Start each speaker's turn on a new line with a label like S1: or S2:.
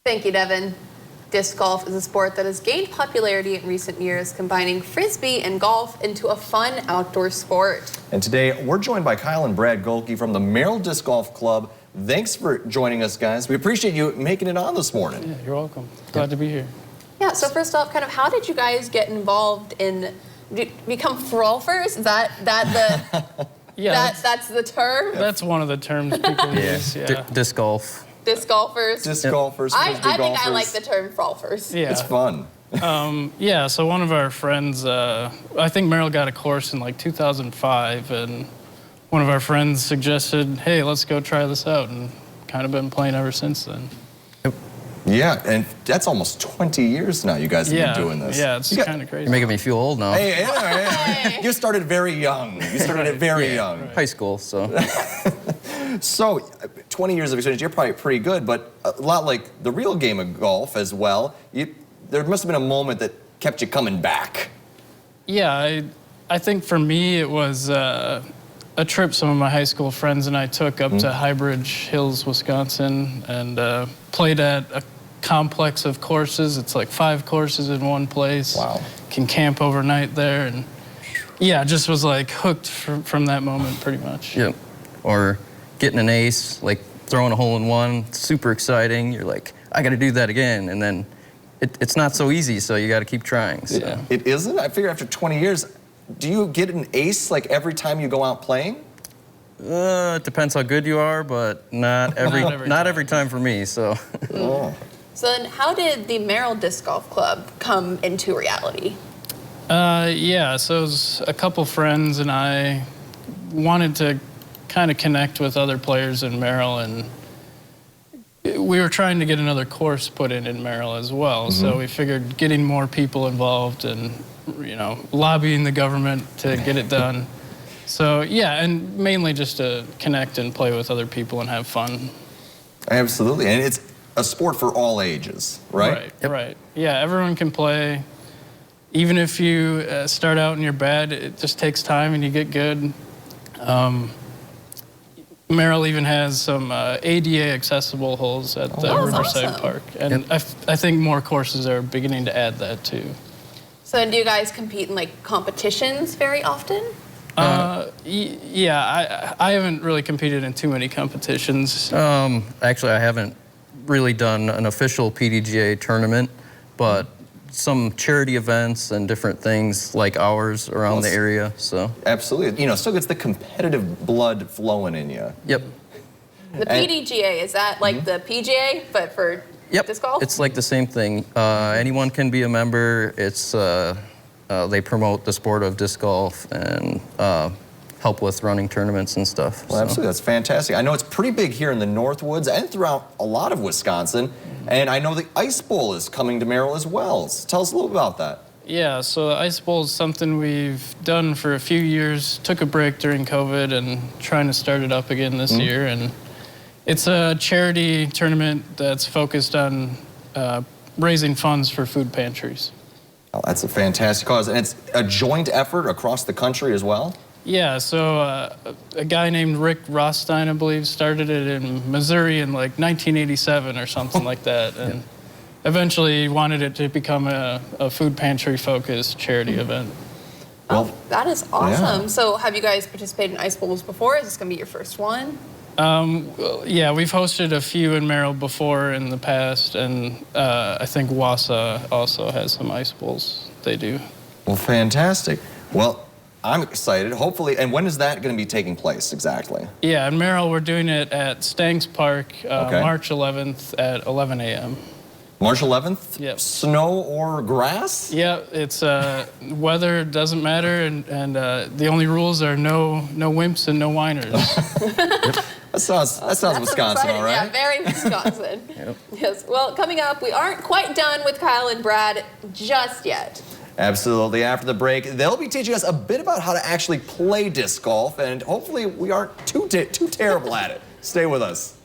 S1: Thank you, Devin. Disc golf is a sport that has gained popularity in recent years, combining frisbee and golf into a fun outdoor sport.
S2: And today, we're joined by Kyle and Brad Golke from the Merrill Disc Golf Club. Thanks for joining us, guys. We appreciate you making it on this morning.
S3: Yeah, you're welcome. Glad to be here.
S1: Yeah, so first off, kind of how did you guys get involved in, become frolfers? Is that the,
S3: Yeah,
S1: that's the term?
S3: that's one of the terms people use. Yeah.
S4: Disc golf.
S1: Disc golfers?
S2: Disc golfers,
S1: I
S2: frisbee
S1: think
S2: golfers.
S1: I like the term frolfers.
S3: Yeah.
S2: It's fun.
S3: Yeah, so one of our friends, I think Merrill got a course in like 2005, and one of our friends suggested, hey, let's go try this out, and kind of been playing ever since then.
S2: Yeah, and that's almost 20 years now you guys have been doing this.
S3: Yeah, it's kind of crazy.
S4: You're making me feel old now.
S2: Hey, yeah. You started very young. You started very young.
S4: High school, so.
S2: So, 20 years of experience, you're probably pretty good, but a lot like the real game of golf as well, there must have been a moment that kept you coming back.
S3: Yeah, I think for me it was a trip some of my high school friends and I took up to Highbridge Hills, Wisconsin, and played at a complex of courses. It's like 5 courses in one place.
S2: Wow.
S3: Can camp overnight there, and yeah, just was like hooked from that moment pretty much.
S4: Yep. Or getting an ace, like throwing a hole-in-one, super exciting. You're like, I got to do that again, and then it's not so easy, so you got to keep trying. So.
S3: Yeah.
S2: It isn't? I figure after 20 years, do you get an ace like every time you go out playing?
S4: It depends how good you are, but not every time for me. So.
S2: Oh.
S1: So then how did the Merrill Disc Golf Club come into reality?
S3: Yeah, so it was a couple friends and I wanted to kind of connect with other players in Merrill, and we were trying to get another course put in Merrill as well. So we figured getting more people involved and, you know, lobbying the government to get it done. So yeah, and mainly just to connect and play with other people and have fun.
S2: Absolutely, and it's a sport for all ages, right?
S3: Right. Yeah, everyone can play. Even if you start out and you're bad, it just takes time and you get good. Merrill even has some ADA accessible holes at the Riverside
S1: awesome.
S3: Park. And I think more courses are beginning to add that too.
S1: So do you guys compete in like competitions very often?
S3: Yeah, I haven't really competed in too many competitions.
S4: Actually, I haven't really done an official PDGA tournament, but some charity events and different things like ours around the area, so.
S2: Absolutely. You know, still gets the competitive blood flowing in you.
S4: Yep.
S1: The PDGA, is that like the PGA, but for disc golf?
S4: It's like the same thing. Anyone can be a member. It's they promote the sport of disc golf and help with running tournaments and stuff.
S2: Well, absolutely, that's fantastic. I know it's pretty big here in the Northwoods and throughout a lot of Wisconsin, and I know the Ice Bowl is coming to Merrill as well. So tell us a little about that.
S3: Yeah, so the Ice Bowl is something we've done for a few years, took a break during COVID and trying to start it up again this year. And it's a charity tournament that's focused on raising funds for food pantries.
S2: Oh, that's a fantastic cause, and it's a joint effort across the country as well?
S3: Yeah, so a guy named Rick Rothstein, I believe, started it in Missouri in like 1987 or something like that, and eventually wanted it to become a food pantry-focused charity event.
S1: Oh, that is awesome.
S2: Yeah.
S1: So have you guys participated in Ice Bowls before? Is this going to be your first one?
S3: Yeah, we've hosted a few in Merrill before in the past, and I think Wausau also has some Ice Bowls they do.
S2: Well, fantastic. Well, I'm excited, hopefully. And when is that going to be taking place exactly?
S3: Yeah, in Merrill, we're doing it at Stanks Park, March 11th at 11 a.m.
S2: March 11th?
S3: Yep.
S2: Snow or grass?
S3: Yeah, it's weather doesn't matter, and the only rules are no wimps and no whiners.
S2: That sounds Wisconsin, all right?
S1: Yeah, very Wisconsin. Yes. Well, coming up, we aren't quite done with Kyle and Brad just yet.
S2: Absolutely. After the break, they'll be teaching us a bit about how to actually play disc golf, and hopefully we aren't too terrible at it. Stay with us.